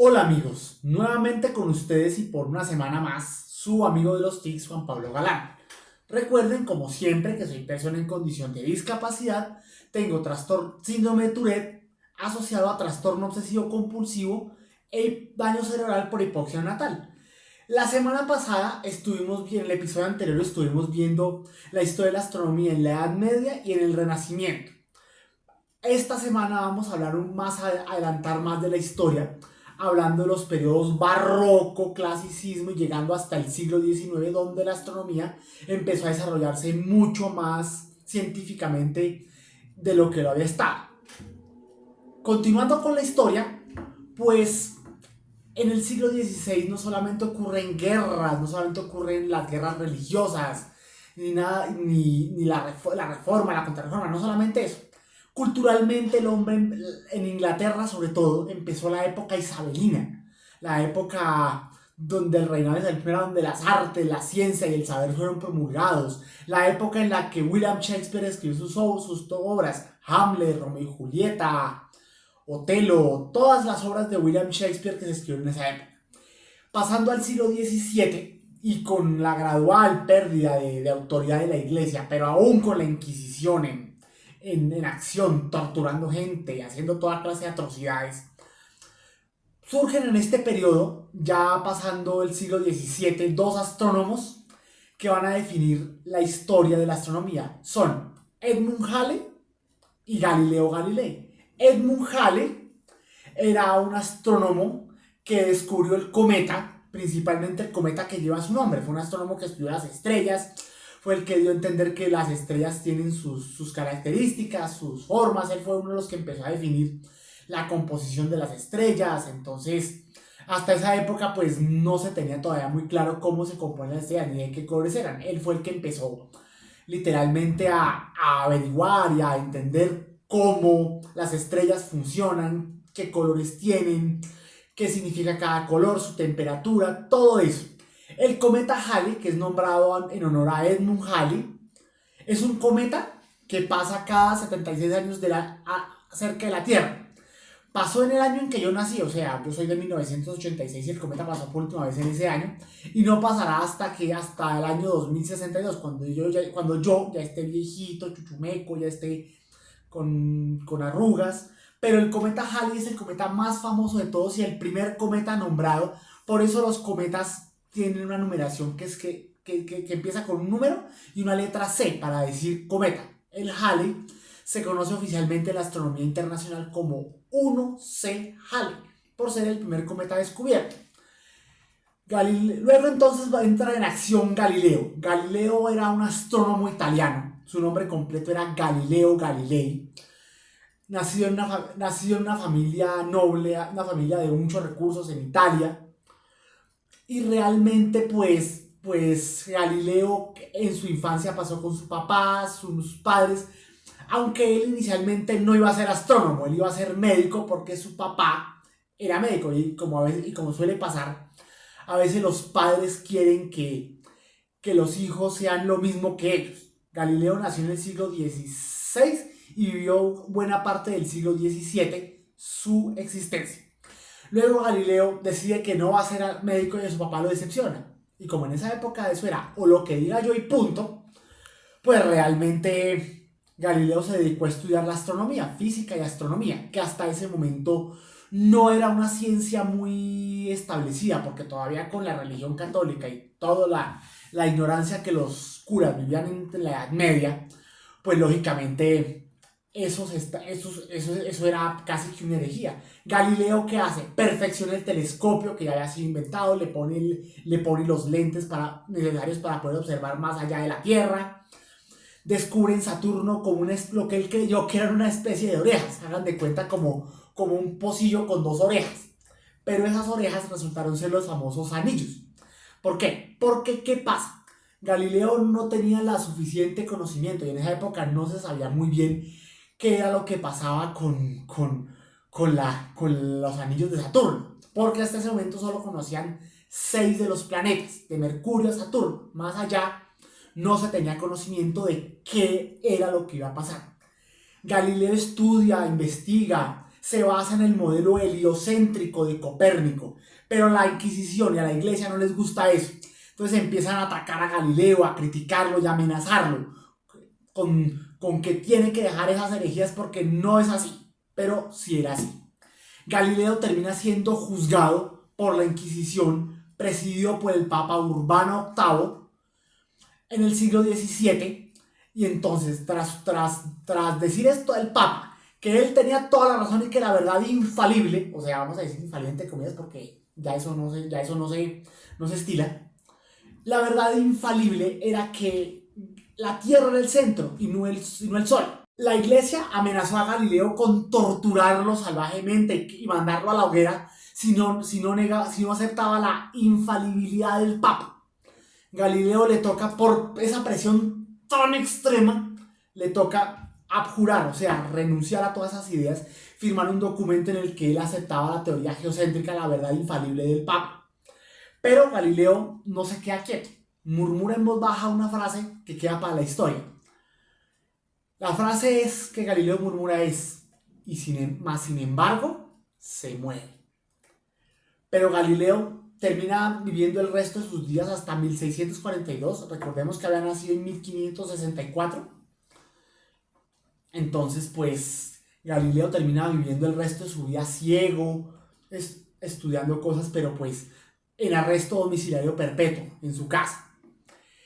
Hola amigos, nuevamente con ustedes y por una semana más, su amigo de los TICs, Juan Pablo Galán. Recuerden, como siempre, que soy persona en condición de discapacidad, tengo trastorno síndrome de Tourette asociado a trastorno obsesivo compulsivo e daño cerebral por hipoxia natal. La semana pasada en el episodio anterior estuvimos viendo la historia de la astronomía en la Edad Media y en el Renacimiento. Esta semana vamos a hablar adelantar más de la historia, hablando de los periodos barroco, clasicismo y llegando hasta el siglo XIX, donde la astronomía empezó a desarrollarse mucho más científicamente de lo que lo había estado. Continuando con la historia, pues en el siglo XVI no solamente ocurren guerras, no solamente ocurren las guerras religiosas, ni nada, ni la reforma, la contrarreforma, no solamente eso. Culturalmente el hombre en Inglaterra sobre todo empezó la época isabelina, la época donde el reinado de Isabel I, donde las artes, la ciencia y el saber fueron promulgados, la época en la que William Shakespeare escribió sus obras, Hamlet, Romeo y Julieta, Otelo, todas las obras de William Shakespeare que se escribieron en esa época. Pasando al siglo XVII y con la gradual pérdida de autoridad de la iglesia, pero aún con la Inquisición en acción, torturando gente, haciendo toda clase de atrocidades, surgen en este periodo, ya pasando el siglo XVII, dos astrónomos que van a definir la historia de la astronomía. Son Edmund Halley y Galileo Galilei. Edmund Halley era un astrónomo que descubrió el cometa, principalmente el cometa que lleva su nombre. Fue un astrónomo que estudió las estrellas, fue el que dio a entender que las estrellas tienen sus características, sus formas. Él fue uno de los que empezó a definir la composición de las estrellas. Entonces, hasta esa época, pues no se tenía todavía muy claro cómo se componen las estrellas ni de qué colores eran. Él fue el que empezó literalmente a averiguar y a entender cómo las estrellas funcionan, qué colores tienen, qué significa cada color, su temperatura, todo eso. El cometa Halley, que es nombrado en honor a Edmund Halley, es un cometa que pasa cada 76 años cerca de la Tierra. Pasó en el año en que yo nací, o sea, yo soy de 1986 y el cometa pasó por última vez en ese año, y no pasará hasta el año 2062, cuando yo ya esté viejito, chuchumeco, ya esté con arrugas. Pero el cometa Halley es el cometa más famoso de todos y el primer cometa nombrado. Por eso los cometas tienen una numeración que empieza con un número y una letra C para decir cometa. El Halley se conoce oficialmente en la astronomía internacional como 1C Halley, por ser el primer cometa descubierto. Luego entonces va a entrar en acción Galileo. Galileo era un astrónomo italiano. Su nombre completo era Galileo Galilei. Nacido en una familia noble, una familia de muchos recursos en Italia. Y realmente pues Galileo en su infancia pasó con su papá, sus padres, aunque él inicialmente no iba a ser astrónomo, él iba a ser médico porque su papá era médico y como suele pasar, a veces los padres quieren que los hijos sean lo mismo que ellos. Galileo nació en el siglo XVI y vivió buena parte del siglo XVII su existencia. Luego Galileo decide que no va a ser médico y su papá lo decepciona. Y como en esa época eso era o lo que diga yo y punto, pues realmente Galileo se dedicó a estudiar la astronomía, física y astronomía, que hasta ese momento no era una ciencia muy establecida, porque todavía con la religión católica y toda la ignorancia que los curas vivían en la Edad Media, pues lógicamente eso era casi que una herejía. Galileo, ¿qué hace? Perfecciona el telescopio que ya había sido inventado, le pone los lentes necesarios para poder observar más allá de la Tierra. Descubre en Saturno lo que él creyó que era una especie de orejas. Hagan de cuenta como un pocillo con dos orejas. Pero esas orejas resultaron ser los famosos anillos. ¿Por qué? Porque, ¿qué pasa? Galileo no tenía la suficiente conocimiento y en esa época no se sabía muy bien qué era lo que pasaba con los anillos de Saturno. Porque hasta ese momento solo conocían 6 de los planetas, de Mercurio a Saturno. Más allá no se tenía conocimiento de qué era lo que iba a pasar. Galileo estudia, investiga, se basa en el modelo heliocéntrico de Copérnico, pero a la Inquisición y a la Iglesia no les gusta eso. Entonces empiezan a atacar a Galileo, a criticarlo y a amenazarlo con que tiene que dejar esas herejías porque no es así, pero sí era así. Galileo termina siendo juzgado por la Inquisición, presidido por el Papa Urbano VIII en el siglo XVII, y entonces tras decir esto del Papa, que él tenía toda la razón y que la verdad infalible, o sea, vamos a decir infalible entre comillas porque ya eso no se estila, la verdad infalible era que la Tierra era el centro y no el Sol. La Iglesia amenazó a Galileo con torturarlo salvajemente y mandarlo a la hoguera si no aceptaba la infalibilidad del Papa. Galileo le toca, por esa presión tan extrema, le toca abjurar, o sea, renunciar a todas esas ideas, firmar un documento en el que él aceptaba la teoría geocéntrica, la verdad infalible del Papa. Pero Galileo no se queda quieto, murmura en voz baja una frase que queda para la historia. La frase que Galileo murmura es, sin embargo, se muere. Pero Galileo termina viviendo el resto de sus días hasta 1642. Recordemos que había nacido en 1564. Entonces, pues, Galileo termina viviendo el resto de su vida ciego, estudiando cosas, pero pues en arresto domiciliario perpetuo en su casa.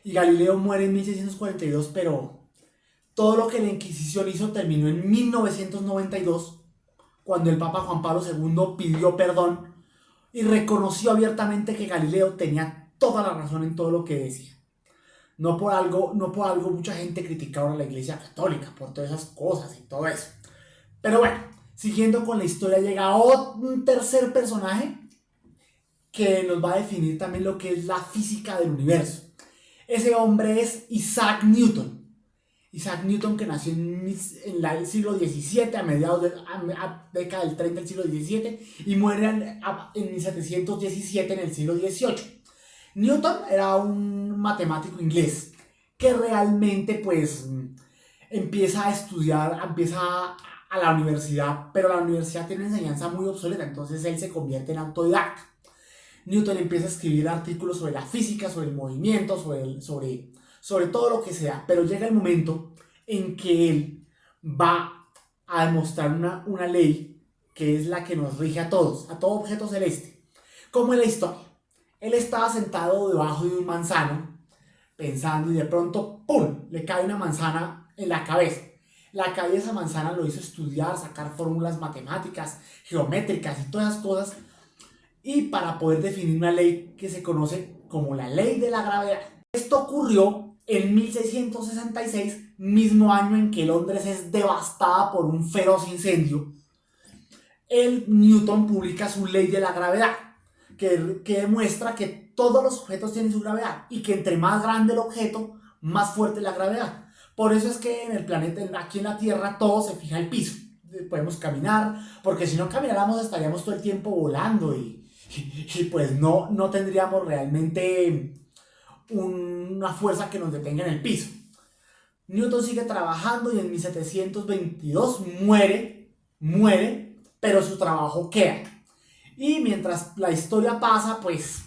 Y Galileo muere en 1642, pero todo lo que la Inquisición hizo terminó en 1992, cuando el Papa Juan Pablo II pidió perdón y reconoció abiertamente que Galileo tenía toda la razón en todo lo que decía. No por algo mucha gente criticaba a la Iglesia Católica por todas esas cosas y todo eso. Pero bueno, siguiendo con la historia, llega un tercer personaje que nos va a definir también lo que es la física del universo. Ese hombre es Isaac Newton. Isaac Newton, que nació en el siglo XVII, a mediados de la década del 30 del siglo XVII, y muere en 1717 en el siglo XVIII. Newton era un matemático inglés que realmente pues empieza a estudiar, empieza a la universidad, pero la universidad tiene una enseñanza muy obsoleta, entonces él se convierte en autodidacta. Newton empieza a escribir artículos sobre la física, sobre el movimiento, sobre todo lo que sea, pero llega el momento en que él va a demostrar una ley que es la que nos rige a todos, a todo objeto celeste. Como en la historia, él estaba sentado debajo de un manzano, pensando, y de pronto, ¡pum!, le cae una manzana en la cabeza. La caída de esa manzana lo hizo estudiar, sacar fórmulas matemáticas, geométricas y todas esas cosas, y para poder definir una ley que se conoce como la ley de la gravedad. Esto ocurrió en 1666, mismo año en que Londres es devastada por un feroz incendio. Newton publica su ley de la gravedad, que demuestra que todos los objetos tienen su gravedad y que entre más grande el objeto, más fuerte es la gravedad. Por eso es que en el planeta, aquí en la Tierra, todo se fija al piso. Podemos caminar, porque si no camináramos estaríamos todo el tiempo volando y pues no tendríamos realmente una fuerza que nos detenga en el piso. Newton sigue trabajando y en 1722 muere, pero su trabajo queda. Y mientras la historia pasa, pues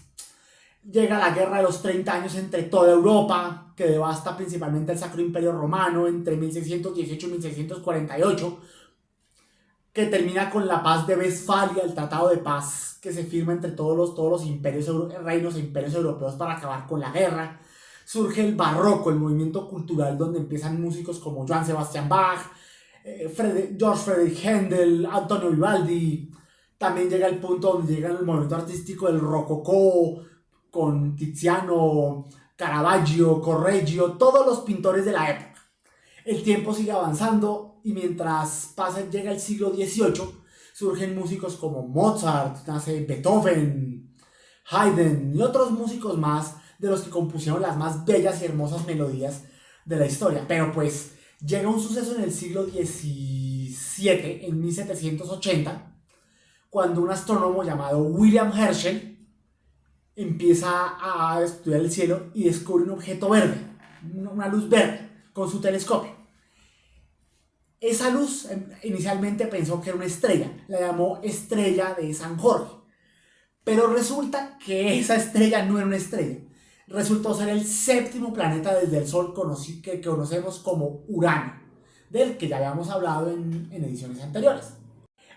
llega la guerra de los 30 años entre toda Europa, que devasta principalmente el Sacro Imperio Romano entre 1618 y 1648, que termina con la paz de Westfalia, el tratado de paz que se firma entre todos los reinos e imperios europeos para acabar con la guerra. Surge el barroco, el movimiento cultural donde empiezan músicos como Johann Sebastian Bach, George Friedrich Händel, Antonio Vivaldi. También llega el punto donde llega el movimiento artístico del rococó, con Tiziano, Caravaggio, Correggio, todos los pintores de la época. El tiempo sigue avanzando y mientras llega el siglo XVIII, surgen músicos como Mozart, nace Beethoven, Haydn y otros músicos más, de los que compusieron las más bellas y hermosas melodías de la historia. Pero pues llega un suceso en el siglo XVII, en 1780, cuando un astrónomo llamado William Herschel empieza a estudiar el cielo y descubre un objeto verde, una luz verde, con su telescopio. Esa luz inicialmente pensó que era una estrella, la llamó estrella de San Jorge, pero resulta que esa estrella no era una estrella, resultó ser el séptimo planeta desde el Sol que conocemos como Urano, del que ya habíamos hablado en ediciones anteriores.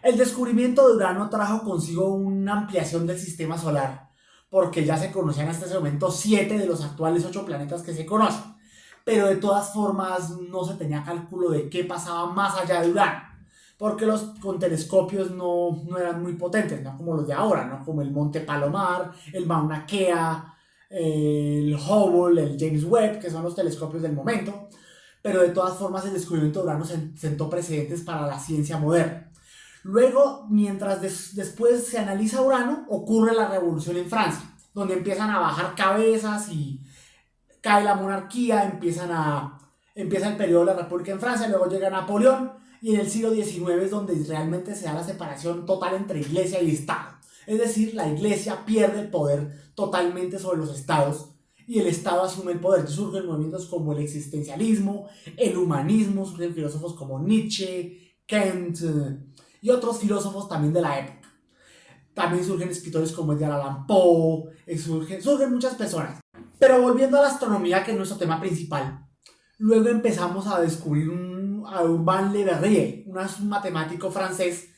El descubrimiento de Urano trajo consigo una ampliación del sistema solar, porque ya se conocían hasta ese momento 7 de los actuales 8 planetas que se conocen, pero de todas formas no se tenía cálculo de qué pasaba más allá de Urano, porque con telescopios no eran muy potentes, no como los de ahora, ¿no? Como el Monte Palomar, el Mauna Kea, el Hubble, el James Webb, que son los telescopios del momento, pero de todas formas el descubrimiento de Urano sentó precedentes para la ciencia moderna. Luego, mientras después se analiza Urano, ocurre la revolución en Francia, donde empiezan a bajar cabezas y cae la monarquía, empieza el periodo de la República en Francia, luego llega Napoleón, y en el siglo XIX es donde realmente se da la separación total entre iglesia y Estado. Es decir, la iglesia pierde el poder totalmente sobre los estados y el Estado asume el poder. Surgen movimientos como el existencialismo, el humanismo, surgen filósofos como Nietzsche, Kant y otros filósofos también de la época. También surgen escritores como Edgar Allan Poe, surgen muchas personas. Pero volviendo a la astronomía, que es nuestro tema principal, luego empezamos a descubrir a Urbain Le Verrier, un matemático francés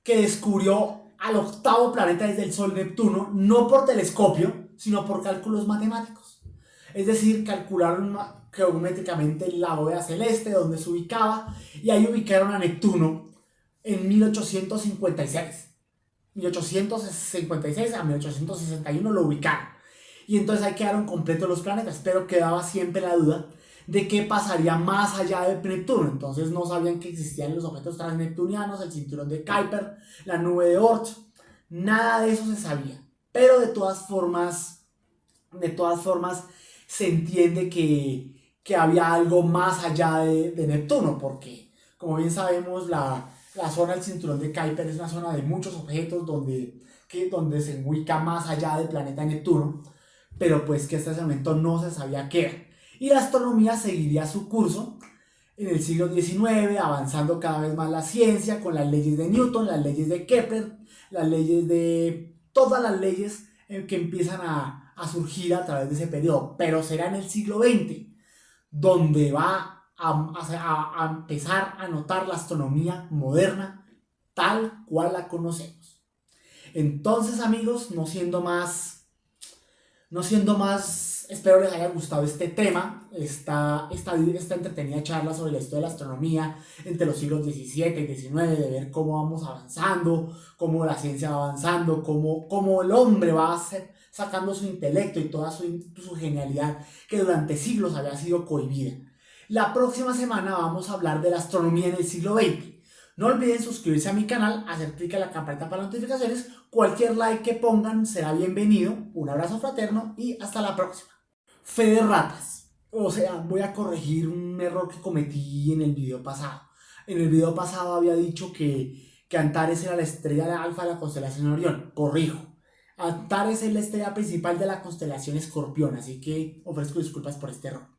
que descubrió al octavo planeta desde el Sol, Neptuno, no por telescopio, sino por cálculos matemáticos. Es decir, calcularon geométricamente la bóveda celeste, donde se ubicaba, y ahí ubicaron a Neptuno en 1856. 1856 a 1861 lo ubicaron. Y entonces ahí quedaron completos los planetas, pero quedaba siempre la duda de qué pasaría más allá de Neptuno. Entonces no sabían que existían los objetos transneptunianos, el cinturón de Kuiper, la nube de Oort, nada de eso se sabía. Pero de todas formas se entiende que había algo más allá de Neptuno, porque como bien sabemos la zona del cinturón de Kuiper es una zona de muchos objetos donde se ubica más allá del planeta Neptuno, pero pues que hasta ese momento no se sabía qué era. Y la astronomía seguiría su curso en el siglo XIX, avanzando cada vez más la ciencia con las leyes de Newton, las leyes de Kepler, todas las leyes que empiezan a surgir a través de ese periodo. Pero será en el siglo XX donde va a empezar a notar la astronomía moderna tal cual la conocemos. Entonces, amigos, no siendo más, espero les haya gustado este tema, esta entretenida charla sobre la historia de la astronomía entre los siglos XVII y XIX, de ver cómo vamos avanzando, cómo la ciencia va avanzando, cómo el hombre va sacando su intelecto y toda su genialidad que durante siglos había sido cohibida. La próxima semana vamos a hablar de la astronomía en el siglo XX. No olviden suscribirse a mi canal, hacer clic en la campanita para notificaciones. Cualquier like que pongan será bienvenido. Un abrazo fraterno y hasta la próxima. Fe de ratas. O sea, voy a corregir un error que cometí en el video pasado. En el video pasado había dicho que Antares era la estrella de alfa de la constelación Orión. Corrijo. Antares es la estrella principal de la constelación Escorpión, así que ofrezco disculpas por este error.